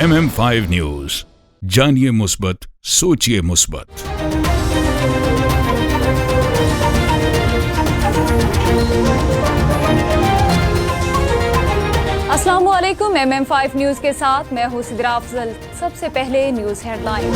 MM5 news, जानिए मुस्बत, सोचिए मुस्बत। अस्सलामुअलैकुम। MM5 न्यूज के साथ मैं हूं सिद्रा अफजल। सबसे पहले न्यूज हेडलाइन।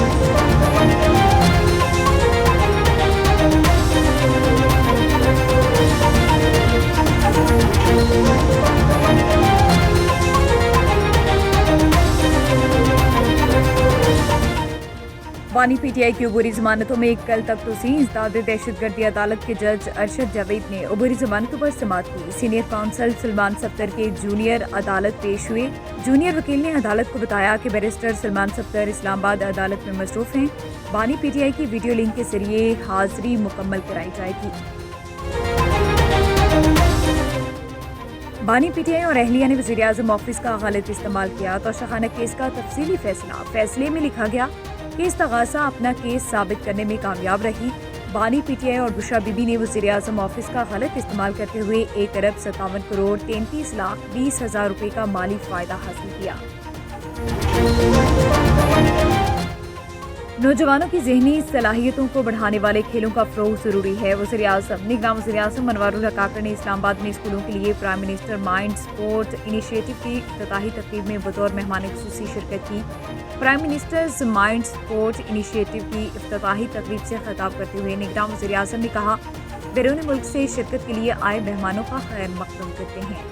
बानी पीटीआई की अबूरी जमानतों में कल तक तोसी। इंसदाद दहशतगर्दी अदालत के जज अरशद जावेद ने अबूरी जमानतों पर समाअत की। सीनियर काउंसिल सलमान सफ्दर के जूनियर अदालत पेश हुए। जूनियर वकील ने अदालत को बताया कि बैरिस्टर सलमान सफ्दर इस्लामाबाद अदालत में मसरूफ हैं। बानी पीटीआई की वीडियो लिंक के जरिए हाजिरी मुकम्मल कराई जाएगी। बानी पीटीआई और अहलिया ने वज़ीर आज़म ऑफिस का गलत इस्तेमाल किया। तोशाखाना केस का तफसीली फैसला। फैसले में लिखा गया कि इस्तगासा अपना केस साबित करने में कामयाब रही। बानी पीटीआई और बुशरा बीबी ने वज़ीर आज़म ऑफिस का गलत इस्तेमाल करते हुए 1,57,33,20,000 रुपए का माली फायदा हासिल किया। नौजवानों की ज़हनी सलाहियतों को बढ़ाने वाले खेलों का फ़रोग़ ज़रूरी है। वज़ीर आज़म निगरान वज़ीर आज़म अनवारुल हक काकड़ ने इस्लामाबाद में स्कूलों के लिए prime minister mind sport initiative की इफ्तिताही तकरीब में बतौर मेहमान ख़ुसूसी शिरकत की। Prime ministers mind sport initiative की इफ्तिताही तकरीब से खिताब करते हुए निगरान वज़ीर आज़म ने कहा, बैरून मुल्क से शिरकत के लिए आए मेहमानों का खैर मक़दम करते हैं।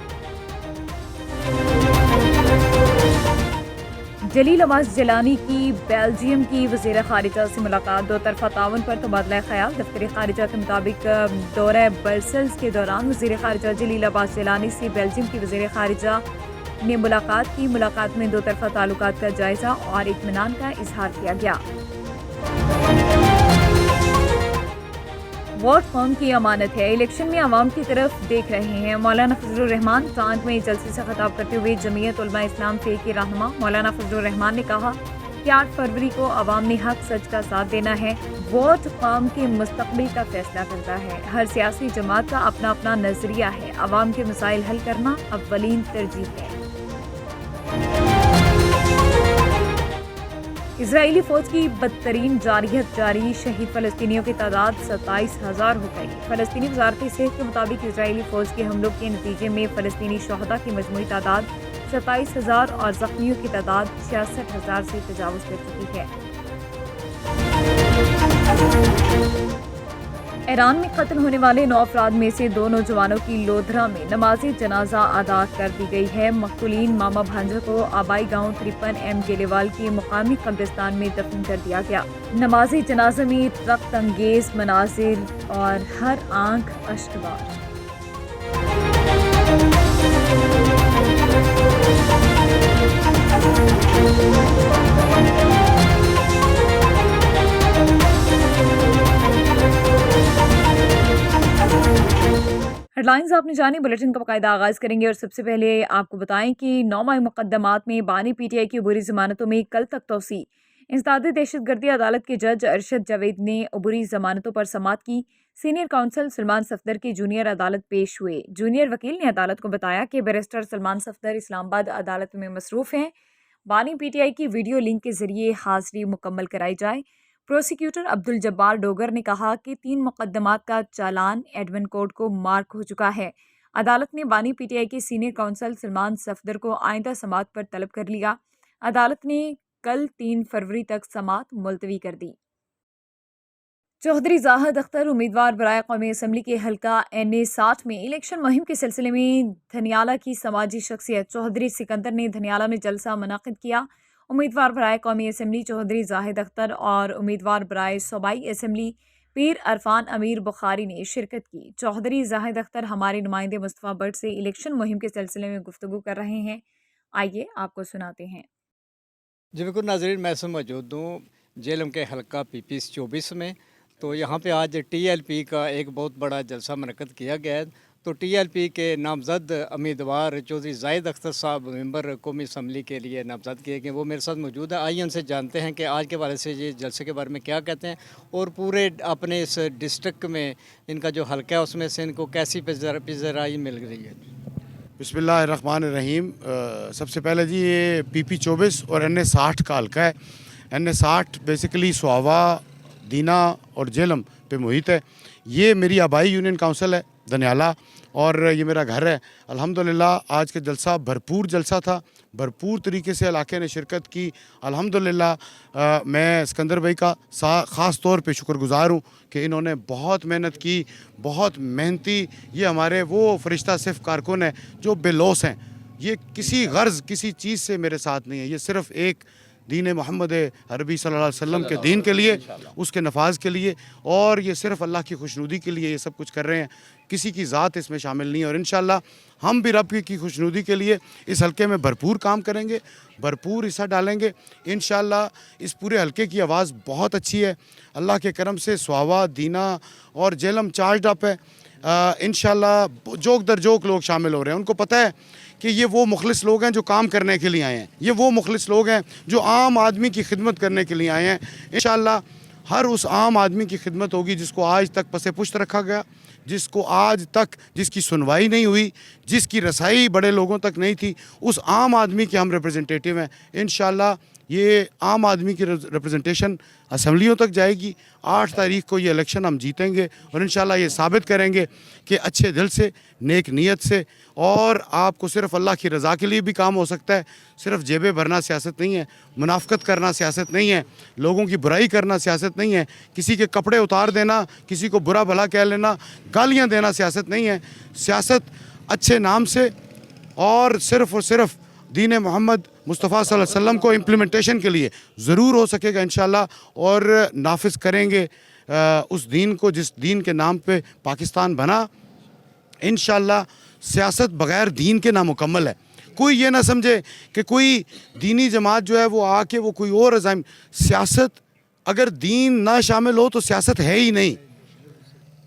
जलील अब्बास जलानी की बेल्जियम की वज़ीर ख़ारिजा से मुलाकात। दो तरफ़ा ताउन पर तबादला ख़याल। दफ्तर ख़ारिजा के मुताबिक दौरा ब्रसेल्स के दौरान वज़ीर ख़ारिजा जलील अब्बास जलानी से बेल्जियम की वज़ीर ख़ारिजा ने मुलाकात की। मुलाकात में दो तरफ़ा ताल्लुकात का जायज़ा और इत्मीनान का इजहार किया गया। वोट कौम की अमानत है, इलेक्शन में आवाम की तरफ देख रहे हैं। मौलाना फजलुर रहमान टांग में जलसे से खिताब करते हुए जमीयत उलमा इस्लाम फे के रहनुमा मौलाना फजलुर रहमान ने कहा कि 8 फरवरी को आवाम ने हक सच का साथ देना है। वोट कौम के मुस्तकबिल का फैसला करता है। हर सियासी जमात का अपना अपना नजरिया है। आवाम के मसाइल हल करना अव्वलीन तरजीह है। इजरायली फौज की बदतरीन जारियत जारी। शहीद फलस्तीनियों की तादाद 27,000 हो गई। फलस्तीनी वजारत सेहत के मुताबिक इजरायली फौज के हमलों के नतीजे में फलस्तीनी शहदा की मजमूई तादाद 27,000 और जख्मियों की तादाद 66,000 से तजावुज़ कर चुकी है। ईरान में कत्ल होने वाले 9 अफराद में से 2 नौजवानों की लोधरा में नमाज़े जनाजा अदा कर दी गई है। मक़तूलीन मामा भांजा को आबाई गांव 53M गेलेवाल के मुकामी कब्रिस्तान में दफन कर दिया गया। नमाज़े जनाजा में रक्त अंगेज मनाजिर और हर आंख अश्कबार। हेडलाइंस आपने जानी। बुलेटिन का बाकायदा आगाज़ करेंगे और सबसे पहले आपको बताएं कि 9 माह मुकदमात में बानी पीटीआई की अबूरी जमानतों में कल तक तोसी। इंसदाद दहशतगर्दी अदालत के जज अरशद जावेद ने अबूरी जमानतों पर समाअत की। सीनियर काउंसिल सलमान सफ्दर की जूनियर अदालत पेश हुए। जूनियर वकील ने अदालत को बताया कि बैरिस्टर सलमान सफ्दर इस्लामाबाद अदालत में मसरूफ हैं। बानी पीटीआई की वीडियो लिंक के जरिए हाजिरी मुकम्मल कराई जाए। प्रोसिक्यूटर अब्दुल जब्बार डोगर ने कहा कि 3 मुकदमात का चालान एडमिन कोर्ट को मार्क हो चुका है। अदालत ने बानी पीटीआई के सीनियर काउंसिल सलमान सफ्दर को आइंदा समाअत पर तलब कर लिया। अदालत ने कल 3 फरवरी तक समाअत मुलतवी कर दी। चौधरी जाहिद अख्तर उम्मीदवार बराए कौमी असम्बली के हल्का NA60 में इलेक्शन मुहिम के सिलसिले में धनियाला की समाजी शख्सियत चौधरी सिकंदर ने धनियाला में जलसा मुनक़िद किया। उम्मीदवार बराए कौमी असम्बली चौधरी जाहिद अख्तर और उम्मीदवार बराए सूबाई असम्बली पीर अरफान अमीर बुखारी ने शिरकत की। चौधरी जाहिद अख्तर हमारे नुमाइंदे मुस्तफ़ा भट्ट से इलेक्शन मुहिम के सिलसिले में गुफ्तगू कर रहे हैं। आइए आपको सुनाते हैं। जी बिल्कुल नाज़रीन, मैं इसमें मौजूद हूँ जेलम के हल्का PPS 24 में। तो यहाँ पे आज TLP का एक बहुत बड़ा जलसा मुनक़्क़द किया गया है। तो TLP के नामज़द उम्मीदवार चौधरी जाहिद अख्तर साहब मेंबर कौमी असम्बली के लिए नामज़द किए गए, वो मेरे साथ मौजूद है। आइए उनसे जानते हैं कि आज के बारे से ये जलसे के बारे में क्या कहते हैं और पूरे अपने इस डिस्ट्रिक्ट में इनका जो हल्का है उसमें से इनको कैसी पेशराई मिल रही है। बिस्मिल्लाहिर्रहमानिर्रहीम। सबसे पहले जी ये PP 24 और NA 60 का हल्का है। NA 60 बेसिकली स्वावा, दीना और जेलम पे मुहित है। ये मेरी आबाई यूनियन काउंसिल है दनियाला और ये मेरा घर है। अल्हम्दुलिल्लाह आज का जलसा भरपूर जलसा था, भरपूर तरीके से इलाके ने शिरकत की। अल्हम्दुलिल्लाह मैं सिकंदर भाई का ख़ास तौर पे शुक्रगुज़ार हूँ कि इन्होंने बहुत मेहनत की, बहुत मेहनती। ये हमारे वो फरिश्ता सिर्फ कारकुन है जो बेलौस हैं। ये किसी गर्ज़ किसी चीज़ से मेरे साथ नहीं है, ये सिर्फ़ एक दीन मोहम्मद अरबी सल्लल्लाहु अलैहि वसल्लम के दीन के लिए, उसके नफाज के लिए, और ये सिर्फ़ अल्लाह की खुशनुदी के लिए ये सब कुछ कर रहे हैं। किसी की ज़ात इसमें शामिल नहीं है और इंशाअल्लाह हम भी रब की खुशनुदी के लिए इस हलके में भरपूर काम करेंगे, भरपूर हिस्सा डालेंगे। इंशाअल्लाह इस पूरे हलके की आवाज़ बहुत अच्छी है। अल्लाह के करम से स्वावा, दीना और जेलम चार्ज अप है। इंशाअल्लाह जोक दर जोक लोग शामिल हो रहे हैं। उनको पता है कि ये वो मुखलिस लोग हैं जो काम करने के लिए आए हैं, ये वो मुखलिस लोग हैं जो आम आदमी की खिदमत करने के लिए आए हैं। इंशाअल्लाह हर उस आम आदमी की खिदमत होगी जिसको आज तक पसे पुश्त रखा गया, जिसको आज तक जिसकी सुनवाई नहीं हुई, जिसकी रसाई बड़े लोगों तक नहीं थी, उस आम आदमी के हम रिप्रेजेंटेटिव हैं। इंशाअल्लाह ये आम आदमी की रिप्रेजेंटेशन असम्बलियों तक जाएगी। 8 तारीख को ये इलेक्शन हम जीतेंगे और इंशाअल्लाह ये साबित करेंगे कि अच्छे दिल से, नेक नीयत से, और आपको सिर्फ़ अल्लाह की रज़ा के लिए भी काम हो सकता है। सिर्फ़ जेबें भरना सियासत नहीं है, मुनाफ़कत करना सियासत नहीं है, लोगों की बुराई करना सियासत नहीं है, किसी के कपड़े उतार देना, किसी को बुरा भला कह लेना, गालियाँ देना सियासत नहीं है। सियासत अच्छे नाम से और सिर्फ़ दीन मोहम्मद मुस्तफ़ा सल्लल्लाहु अलैहि वसल्लम को इम्प्लीमेंटेशन के लिए ज़रूर हो सकेगा इंशाअल्लाह, और नाफिज करेंगे उस दीन को जिस दीन के नाम पे पाकिस्तान बना। इंशाअल्लाह सियासत बग़ैर दीन के नामुकम्मल है। कोई ये ना समझे कि कोई दीनी जमात जो है वो आके वो कोई और अज़ाइम, सियासत अगर दीन ना शामिल हो तो सियासत है ही नहीं।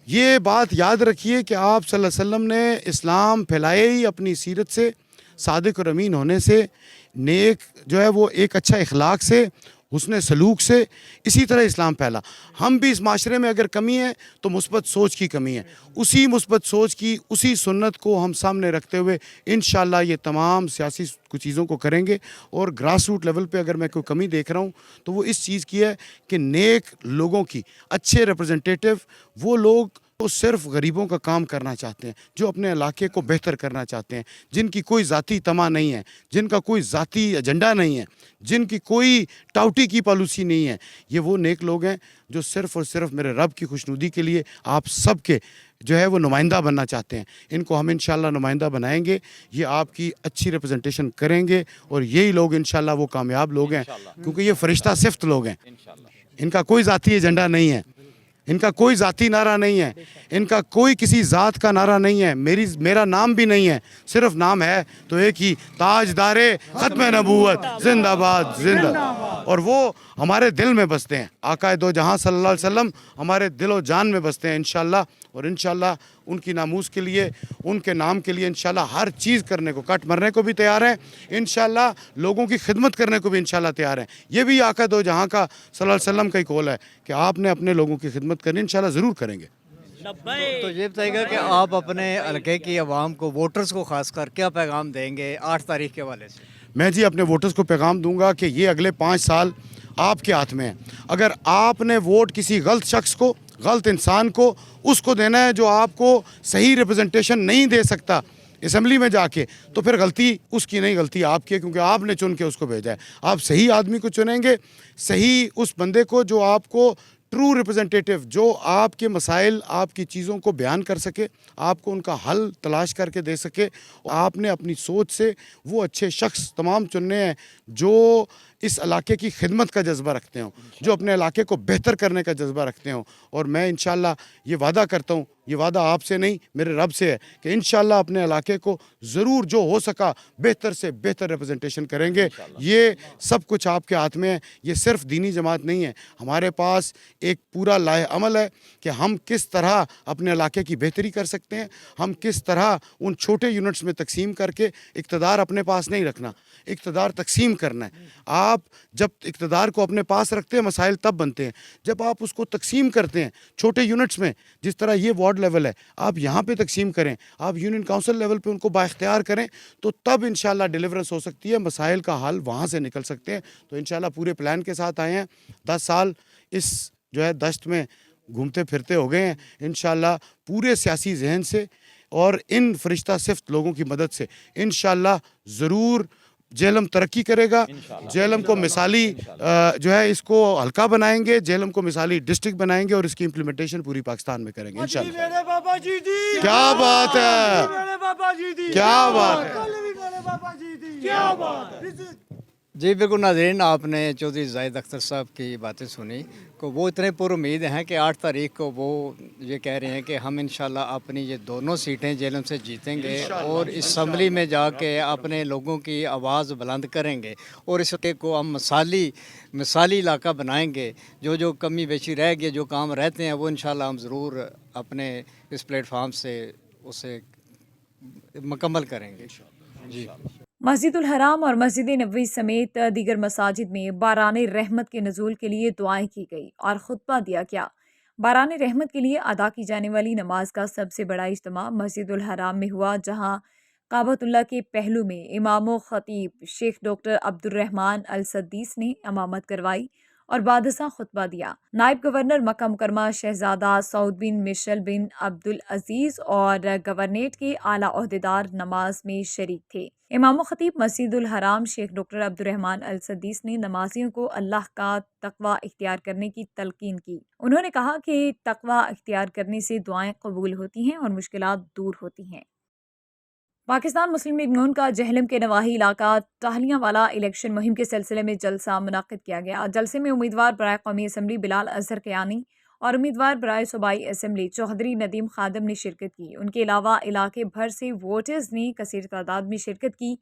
ये बात याद रखिए कि आप सल्लल्लाहु अलैहि वसल्लम ने इस्लाम फैलाए ही अपनी सीरत से, सादिक और अमीन होने से, नेक जो है वो एक अच्छा इखलाक से, हुस्न सलूक से, इसी तरह इस्लाम फैला। हम भी इस माशरे में अगर कमी है तो मुस्बत सोच की कमी है। उसी मुस्बत सोच की, उसी सुन्नत को हम सामने रखते हुए इंशाअल्लाह ये तमाम सियासी कुछ चीज़ों को करेंगे। और ग्रास रूट लेवल पे अगर मैं कोई कमी देख रहा हूँ तो वो इस चीज़ की है कि नेक लोगों की, अच्छे रिप्रेजेंटेटिव, वो लोग तो सिर्फ गरीबों का काम करना चाहते हैं, जो अपने इलाके को बेहतर करना चाहते हैं, जिनकी कोई ज़ाती तमा नहीं है, जिनका कोई ज़ाती एजेंडा नहीं है, जिनकी कोई टाउटी की पॉलिसी नहीं है। ये वो नेक लोग हैं जो सिर्फ़ और सिर्फ मेरे रब की खुशनुदी के लिए आप सब के जो है वो नुमाइंदा बनना चाहते हैं। इनको हम इंशाअल्लाह नुमाइंदा बनाएंगे, ये आपकी अच्छी रिप्रेजेंटेशन करेंगे और यही लोग इंशाअल्लाह वो कामयाब लोग हैं, क्योंकि ये फरिश्ता सिफ्त लोग हैं। इनका कोई ज़ाती एजेंडा नहीं है, इनका कोई ज़ाती नारा नहीं है, इनका कोई किसी ज़ात का नारा नहीं है, मेरा नाम भी नहीं है। सिर्फ नाम है तो एक ही, ताजदारे ख़त्म नबूवत जिंदाबाद जिंदा। और वो हमारे दिल में बसते हैं। आका दो जहां सल्लल्लाहु अलैहि वसल्लम हमारे दिल और जान में बसते हैं इंशाअल्लाह। और इंशाअल्लाह उनकी नामूस के लिए, उनके नाम के लिए इंशाअल्लाह हर चीज़ करने को, कट मरने को भी तैयार हैं इंशाअल्लाह, लोगों की खिदमत करने को भी इंशाअल्लाह तैयार हैं। ये भी आका दो जहां का सल्लल्लाहु अलैहि वसल्लम का ही कौल है कि आपने अपने लोगों की खिदमत करनी, इंशाअल्लाह ज़रूर करेंगे। तो ये बताइएगा कि आप अपने हलके की आवाम को, वोटर्स को खासकर क्या पैगाम देंगे 8 तारीख के हवाले से? मैं जी अपने वोटर्स को पैगाम दूंगा कि ये अगले 5 साल आपके हाथ में है। अगर आपने वोट किसी गलत शख्स को, गलत इंसान को, उसको देना है जो आपको सही रिप्रेजेंटेशन नहीं दे सकता असम्बली में जाके, तो फिर गलती उसकी नहीं, गलती आपकी है, क्योंकि आपने चुन के उसको भेजा है। आप सही आदमी को चुनेंगे, सही उस बंदे को जो आपको ट्रू रिप्रेजेंटेटिव, जो आपके मसाइल, आपकी चीज़ों को बयान कर सके, आपको उनका हल तलाश करके दे सके। आपने अपनी सोच से वो अच्छे शख्स तमाम चुनने हैं जो इस इलाके की खिदमत का जज्बा रखते हों, जो अपने इलाके को बेहतर करने का जज्बा रखते हों। और मैं इंशाअल्लाह ये वादा करता हूँ, ये वादा आपसे नहीं मेरे रब से है कि इंशाअल्लाह अपने इलाके को ज़रूर जो हो सका बेहतर से बेहतर रिप्रेजेंटेशन करेंगे। ये सब कुछ आपके हाथ में है। ये सिर्फ दीनी जमात नहीं है, हमारे पास एक पूरा लाहे अमल है कि हम किस तरह अपने इलाके की बेहतरी कर सकते हैं, हम किस तरह उन छोटे यूनिट्स में तकसीम करके इक़्तिदार अपने पास नहीं रखना, इक़्तिदार तकसीम करना है। आप जब इक़्तिदार को अपने पास रखते हैं मसाइल तब बनते हैं, जब आप उसको तकसीम करते हैं छोटे यूनिट्स में, जिस तरह ये वार्ड लेवल है आप यहाँ पे तकसीम करें, आप यूनियन काउंसिल लेवल पे उनको बाइख्तियार करें, तो तब इंशाल्लाह डिलीवरेंस हो सकती है, मसाइल का हल वहाँ से निकल सकते हैं। तो इंशाल्लाह पूरे प्लान के साथ आए हैं। 10 साल इस जो है दश्त में घूमते फिरते हो गए हैं। इंशाल्लाह पूरे सियासी जहन से और इन फरिश्ता सिफ्त लोगों की मदद से इंशाल्लाह ज़रूर जेहलम तरक्की करेगा। जेहलम को मिसाली जो है इसको हल्का बनाएंगे, जेहलम को मिसाली डिस्ट्रिक्ट बनाएंगे और इसकी इम्प्लीमेंटेशन पूरी पाकिस्तान में करेंगे इंशाल्लाह। क्या बात है, क्या बात है। जी बिल्कुल नाज़रीन, आपने चौधरी जाहिद अख्तर साहब की बातें सुनी को वो इतने पुरुमीद हैं कि 8 तारीख को वो ये कह रहे हैं कि हम इंशाल्लाह अपनी ये दोनों सीटें जेलम से जीतेंगे और इसम्बली में जाके अपने लोगों की आवाज़ बुलंद करेंगे और इस को हम मिसाली इलाका बनाएंगे। जो कमी बेशी रह गई, जो काम रहते हैं वो इंशाल्लाह हम ज़रूर अपने इस प्लेटफार्म से उसे मुकम्मल करेंगे। जी। मस्जिदुल हराम और मस्जिद नबवी समेत दीगर मसाजिद में बारान रहमत के नज़ूल के लिए दुआएं की गई और खुतबा दिया गया। बारान रहमत के लिए अदा की जाने वाली नमाज का सबसे बड़ा इज्तिमा मस्जिदुल हराम में हुआ, जहां काबतुल्लाह के पहलू में इमाम खतीब शेख डॉक्टर अब्दुर्रहमान अल सद्दीस ने इमामत करवाई और बादशाह खुतबा दिया। नायब गवर्नर मक्का मुकरमा शहजादा सऊद बिन मिशेल बिन अब्दुल अजीज़ और गवर्नेट के आला ओहदेदार नमाज में शरीक थे। इमाम खतीब मस्जिदुल हराम शेख डॉक्टर अब्दुर्रहमान अल सद्दीस ने नमाजियों को अल्लाह का तकवा इख्तियार करने की तलकीन की। उन्होंने कहा कि तकवा इख्तियार करने से दुआएं कबूल होती हैं और मुश्किलात दूर होती हैं। पाकिस्तान मुस्लिम लीग नून का जहलम के नवाही इलाका टाहलियाँ वाला इलेक्शन मुहिम के सिलसिले में जलसा मुनक्किद किया गया। जलसे में उम्मीदवार बराए कौमी असम्बली बिलाल अजहर कयानी और उम्मीदवार बराए सूबाई असम्बली चौधरी नदीम खादम ने शिरकत की। उनके अलावा इलाके भर से वोटर्स ने कसीर तादाद में शिरकत की।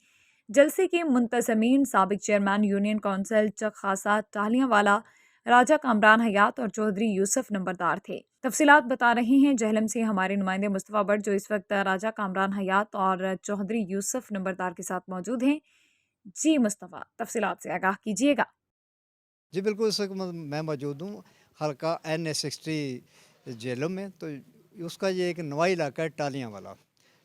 जलसे के मुंतज़मीन साबिक चेयरमैन यूनियन कौंसिल चक खासा टाहलियाँ वाला राजा कामरान हयात और चौधरी यूसुफ नंबरदार थे। तफसीलात बता रहे हैं जहलम से हमारे नुमाइंदे मुस्तफ़ा भट्ट, जो इस वक्त राजा कामरान हयात और चौधरी यूसुफ नंबरदार के साथ मौजूद हैं। जी मुस्तफ़ा, तफसीलात से आगाह कीजिएगा। जी बिल्कुल, इस वक्त मैं मौजूद हूँ हल्का NA60 जेलम में। तो उसका ये एक नवा इलाका है टालियाँ वाला,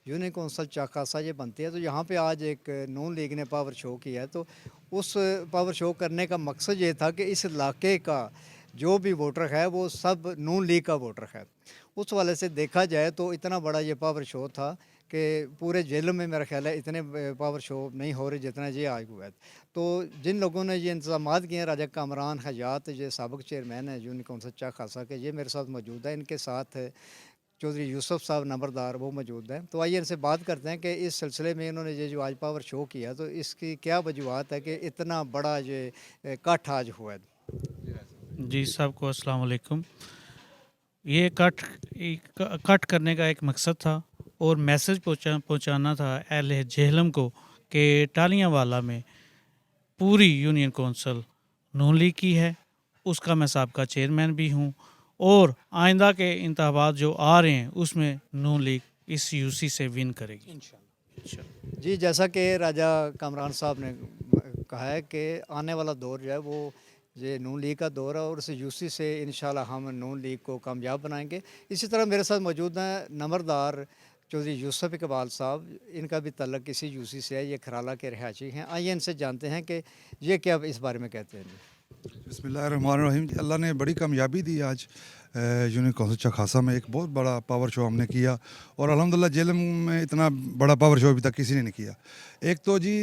यूनियन कौंसिल चाखासा ये बनती है। तो यहाँ पे आज एक नून लीग ने पावर शो किया है। तो उस पावर शो करने का मकसद ये था कि इस इलाके का जो भी वोटर है वो सब नून लीग का वोटर है। उस वाले से देखा जाए तो इतना बड़ा ये पावर शो था कि पूरे जेल में मेरा ख्याल है इतने पावर शो नहीं हो रहे जितना ये आज हुआ है। तो जिन लोगों ने ये इंतजामात किए हैं, राजा कामरान हयात ये साबिक चेयरमैन है यूनियन कौंसिल चाक खासा के, ये मेरे साथ मौजूद है। इनके साथ चौधरी यूसुफ साहब नंबरदार वो मौजूद हैं। तो आइए इनसे बात करते हैं कि इस सिलसिले में इन्होंने ये जो आज पावर शो किया तो इसकी क्या वजूहत है कि इतना बड़ा ये इकट्ठ आज हुआ है। जी सबको अस्सलाम वालेकुम। ये कट करने का एक मकसद था और मैसेज पहुंचाना था अहले जेहलम को कि टालियाँ वाला में पूरी यूनियन कौंसिल नून लीग की है, उसका मैं साबिका चेयरमैन भी हूँ और आइंदा के इंतखाबात जो आ रहे हैं उसमें नून लीग इस यूसी से विन करेगी इंशाल्लाह। जी, जैसा कि राजा कामरान साहब ने कहा है कि आने वाला दौर जो है वो ये नून लीग का दौर है और उस यूसी से इंशाल्लाह हम नून लीग को कामयाब बनाएंगे। इसी तरह मेरे साथ मौजूद हैं नंबरदार चौधरी यूसुफ इकबाल साहब, इनका भी तल्लक इसी यूसी से है, ये खराला के रहायशी हैं। आइए इनसे जानते हैं कि ये क्या इस बारे में कहते हैं। बिस्मिल्लाहिर्रहमानिर्रहीम। अल्लाह ने बड़ी कामयाबी दी आज यूनियन कौंसिल चाखासा में। एक बहुत बड़ा पावर शो हमने किया और अल्हम्दुलिल्लाह जेलम में इतना बड़ा पावर शो अभी तक किसी ने नहीं किया। एक तो जी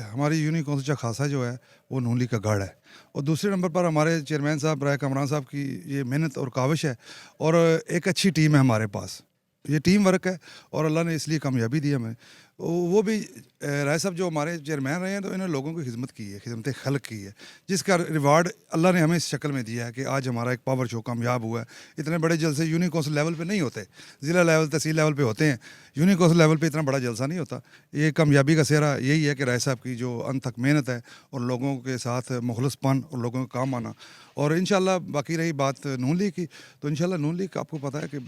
हमारी यूनियन कौंसिल चाखासा जो है वो नून लीग का गढ़ है और दूसरे नंबर पर हमारे चेयरमैन साहब राय कामरान साहब की ये मेहनत और काविश है और एक अच्छी टीम है हमारे पास, ये टीम वर्क है और अल्लाह ने इसलिए कामयाबी दी हमें। वो भी राय साहब जो हमारे चेयरमैन रहे हैं तो इन्होंने लोगों की खिदमत की है, खिदमत खल्क की है, जिसका रिवार्ड अल्लाह ने हमें इस शक्ल में दिया है कि आज हमारा एक पावर शो कामयाब हुआ है। इतने बड़े जलसे यूनियन कौंसिल लेवल पे नहीं होते, ज़िला लेवल तहसील लेवल पे होते हैं, यूनियन कौंसिल लेवल पे इतना बड़ा जलसा नहीं होता। ये कामयाबी का सेहरा यही है कि राय साहब की जो अनथक मेहनत है और लोगों के साथ मुखलसपन और लोगों का काम आना। और इंशाल्लाह बाकी रही बात नून लीग की, तो इंशाल्लाह नून लीग आपको पता है कि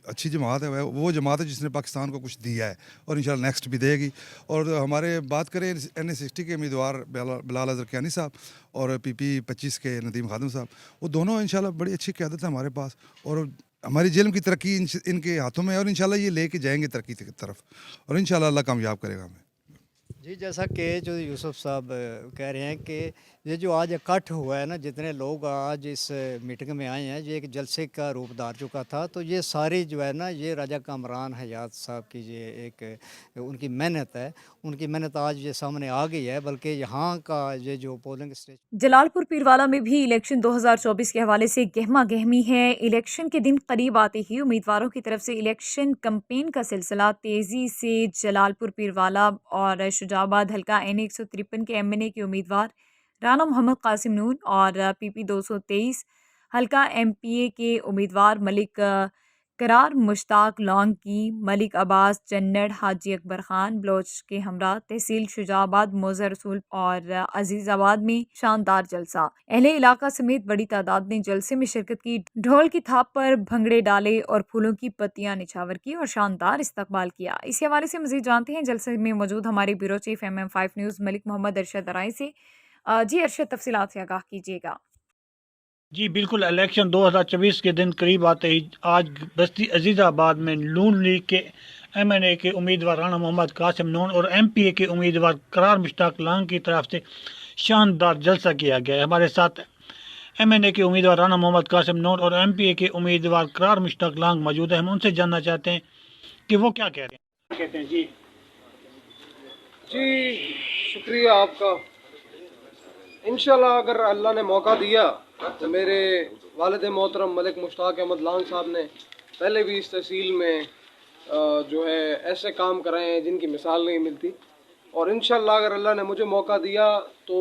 अच्छी जमात है, वो जमात है जिसने पाकिस्तान को कुछ दिया है और इंशाल्लाह नेक्स्ट भी देगी। और हमारे बात करें NA60 के उम्मीदवार बिलाल अज़हर कियानी साहब और PP 25 के नदीम खादिम साहब, वो दोनों इंशाल्लाह बड़ी अच्छी क़यादत है हमारे पास और हमारी जेलम की तरक्की इनके हाथों में है और इंशाल्लाह ये लेके जाएंगे तरक्की की तरफ और इंशाल्लाह अल्लाह कामयाब करेगा हमें। जी, जैसा कि जो यूसुफ साहब कह रहे हैं कि ये जो आज इकट्ठ हुआ है ना, जितने लोग आज इस मीटिंग में आए हैं, ये एक जलसे का रूप धार चुका था। तो ये सारी जो है ना, ये राजा कामरान हयात साहब की ये एक उनकी मेहनत है, उनकी मेहनत आज ये सामने आ गई है। बल्कि यहाँ का ये जो पोलिंग स्टेशन जलालपुर पीरवाला में भी इलेक्शन 2024 के हवाले से गहमा गहमी है। इलेक्शन के दिन करीब आते ही उम्मीदवारों की तरफ से इलेक्शन कैंपेन का सिलसिला तेजी से जलालपुर पीरवाला और शुजाबाद हल्का NA 153 के MNA के उम्मीदवार राना मोहम्मद कासिम नून और PP 223 हल्का MPA के उम्मीदवार मलिक करार मुश्ताक लौंग की मलिक अब्बास जन्नड़ हाजी अकबर खान बलोच के हमरा तहसील शुजाबाद मोज़ा रसूल और अजीज़ाबाद में शानदार जलसा। अहले इलाका समेत बड़ी तादाद ने जलसे में शिरकत की, ढोल की थाप पर भंगड़े डाले और फूलों की पत्तियां निछावर की और शानदार इस्तकबाल किया। इसी हवाले से मजीद जानते हैं जलसे में मौजूद हमारे bureau chief MM5 news Malik Mohammad Arshad Arain से। जी अरशद, तफसीलात से आगाह कीजिएगा। जी बिल्कुल, इलेक्शन 2024 के दिन करीब आते ही आज बस्ती अजीज़ाबाद में नून लीग के MNA के उम्मीदवार राना मोहम्मद कासिम नून और MPA के उम्मीदवार करार मुश्ताक लांग की तरफ से शानदार जलसा किया गया है। हमारे साथ MNA के उम्मीदवार राना मोहम्मद कासिम नून और MPA के उम्मीदवार करार मुश्ताक लांग मौजूद है। हम उनसे जानना चाहते हैं कि वो क्या कह रहे हैं। कहते हैं जी शुक्रिया आपका। इंशाल्लाह अगर अल्लाह ने मौका दिया तो मेरे वालिद मोहतरम मलिक मुश्ताक अहमद लांग साहब ने पहले भी इस तहसील में जो है ऐसे काम कराए हैं जिनकी मिसाल नहीं मिलती। और इंशाल्लाह अगर अल्लाह ने मुझे मौका दिया तो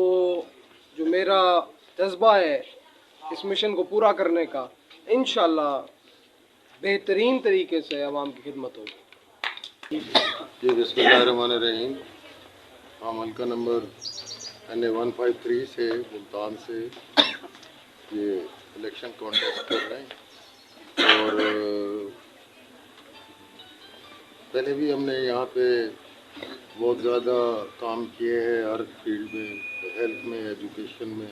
जो मेरा जज्बा है इस मिशन को पूरा करने का, इंशाल्लाह बेहतरीन तरीके से आवाम की खिदमत होगी। जी बिस्मिल्लाहिर्रहमानिर्रहीम। हम हल्का नंबर NA 153 से मुल्तान से ये इलेक्शन कॉन्टेस्ट कर रहे हैं और पहले भी हमने यहाँ पे बहुत ज़्यादा काम किए हैं हर फील्ड में, हेल्थ में, एजुकेशन में,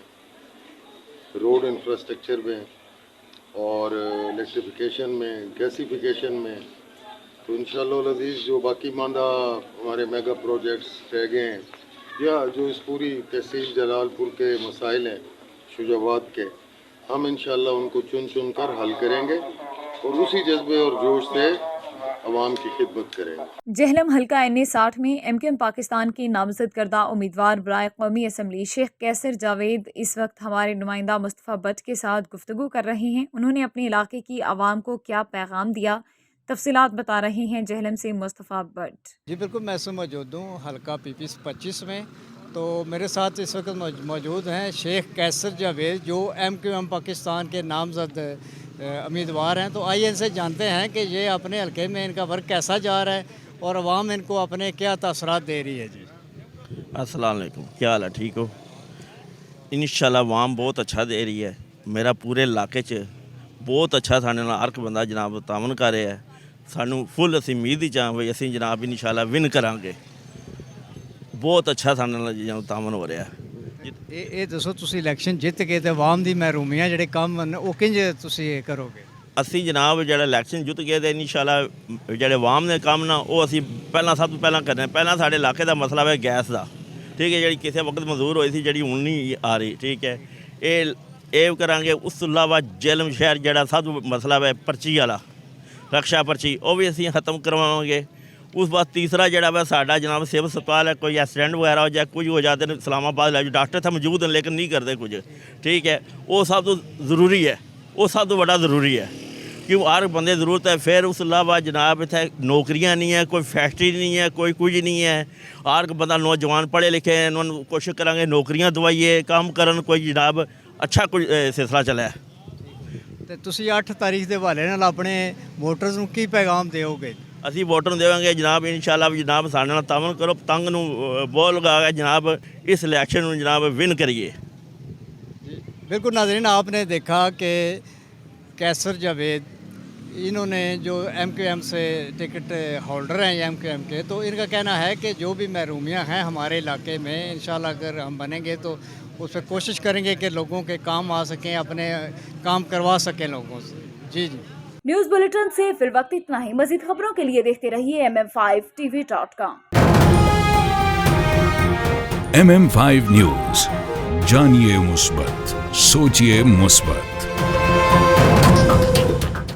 रोड इंफ्रास्ट्रक्चर में और इलेक्ट्रिफिकेशन में, गैसिफिकेशन में। तो इंशाअल्लाह अज़ीज़ जो बाकी मांदा हमारे मेगा प्रोजेक्ट्स रह गए हैं या जो इस पूरी तहसील जलालपुर के मसाइल हैं शुजाबाद के, हम इंशाअल्लाह उनको चुन चुन कर हल करेंगे और उसी जज्बे और जोश से अवाम की खिदमत करेंगे। जहलम हल्का NA 60 में MQM पाकिस्तान के नामजद करदा उम्मीदवार बराए कौमी असम्बली शेख कैसर जावेद इस वक्त हमारे नुमाइंदा मुस्तफ़ा भट्ट के साथ गुफ्तगू कर रहे हैं। उन्होंने अपने इलाके की आवाम को क्या पैगाम दिया, तफसीलात बता रहे हैं जहलम से मुस्तफ़ा भट्ट। जी बिल्कुल, मैं इसमें मौजूद हूँ हल्का PP 25 में। तो मेरे साथ इस वक्त मौजूद हैं शेख कैसर जावेद जो MQM पाकिस्तान के नामजद उम्मीदवार हैं। तो आइए इनसे जानते हैं कि ये अपने हल्के में इनका वर्क कैसा जा रहा है और आवाम इनको अपने क्या तासरात दे रही है। जी अस्सलाम वालेकुम, क्या हाल है, ठीक हो? इंशाल्लाह आवाम बहुत अच्छा दे रही है। मेरा पूरे इलाके च बहुत अच्छा साढ़े नाल हर बंदा जनाब तावन कर रहा है। सानू फुल असी उम्मीद ही चाह भाई असी जनाब इंशाल्लाह विन करांगे। बहुत अच्छा साढ़े नाल जनाब तावन हो रहा है। ਇਹ ਦੱਸੋ ਤੁਸੀਂ ਇਲੈਕਸ਼ਨ ਜਿੱਤ ਕੇ ਤੇ ਆਵਾਮ ਦੀ ਮਹਿਰੂਮੀਆਂ ਜਿਹੜੇ ਕੰਮ ਹਨ ਉਹ ਕਿੰਜ ਤੁਸੀਂ ਕਰੋਗੇ? ਅਸੀਂ ਜਨਾਬ ਜਿਹੜਾ ਇਲੈਕਸ਼ਨ ਜਿੱਤ ਗਏ ਤੇ ਇਨਸ਼ਾਅੱਲਾ ਜਿਹੜੇ ਆਵਾਮ ਦੇ ਕੰਮ ਨਾ ਉਹ ਅਸੀਂ ਪਹਿਲਾਂ ਸਭ ਤੋਂ ਪਹਿਲਾਂ ਕਰਨੇ। ਪਹਿਲਾਂ ਸਾਡੇ ਇਲਾਕੇ ਦਾ ਮਸਲਾ ਹੈ ਗੈਸ ਦਾ, ਠੀਕ ਹੈ, ਜਿਹੜੀ ਕਿਸੇ ਵਕਤ ਮਨਜ਼ੂਰ ਹੋਈ ਸੀ ਜਿਹੜੀ ਹੁਣ ਨਹੀਂ ਆ ਰਹੀ, ਠੀਕ ਹੈ, ਇਹ ਕਰਾਂਗੇ। ਉਸ ਤੋਂ ਇਲਾਵਾ ਜੇਲਮ ਸ਼ਹਿਰ ਜਿਹੜਾ ਸਭ ਤੋਂ ਮਸਲਾ ਹੈ ਪਰਚੀ ਵਾਲਾ, ਰਕਸ਼ਾ ਪਰਚੀ, ਉਹ ਵੀ ਅਸੀਂ ਖਤਮ ਕਰਵਾਵਾਂਗੇ। उस बाद तीसरा जरा वह साडा जनाब सिविल अस्पताल है, कोई एक्सीडेंट वगैरह हो जाए, कुछ हो जाते हैं इस्लामाबाद लै डॉक्टर थे मौजूद हैं लेकिन नहीं करते कुछ, ठीक है, वो सब तो ज़रूरी है, वो सब तो बड़ा ज़रूरी है क्यों हर बंदे ज़रूरत है। फिर उस अलावा जनाब इतने नौकरियाँ नहीं है, कोई फैक्ट्री नहीं है, कोई कुछ नहीं है। हर बंदा नौजवान पढ़े लिखे हैं, उन्होंने कोशिश करांगे नौकरियाँ दवाइए, काम करन, कोई जनाब अच्छा कोई सिलसिला चला है। ਤੇ ਤੁਸੀਂ 8 ਤਾਰੀਖ ਦੇ ਹਵਾਲੇ ਨਾਲ ਆਪਣੇ ਵੋਟਰਸ ਨੂੰ ਕੀ ਪੈਗਾਮ ਦਿਓਗੇ? ਅਸੀਂ ਵੋਟਰ ਨੂੰ ਦੇਵਾਂਗੇ ਜਨਾਬ ਇੰਸ਼ਾਅੱਲਾ ਵੀ ਜਨਾਬ ਸਾਡੇ ਨਾਲ ਤਾਵਨ ਕਰੋ, ਪਤੰਗ ਨੂੰ ਬੋਲ ਲਗਾ ਕੇ ਜਨਾਬ इस इलेक्शन में जनाब विन करिए। बिल्कुल नाज़रीन, आपने देखा कि कैसर जावेद इन्होंने जो MQM से टिकट होल्डर हैं MQM के, तो इनका कहना है कि जो भी महरूमियाँ हैं हमारे इलाके में, इंशाल्लाह अगर हम बनेंगे तो उस पर कोशिश करेंगे कि लोगों के काम आ सकें, अपने काम करवा सकें लोगों से। जी जी। न्यूज बुलेटिन से फिलवक्त इतना ही। मजीद खबरों के लिए देखते रहिए mm5tv.com। MM5 न्यूज, जानिए मुस्बत, सोचिए मुस्बत।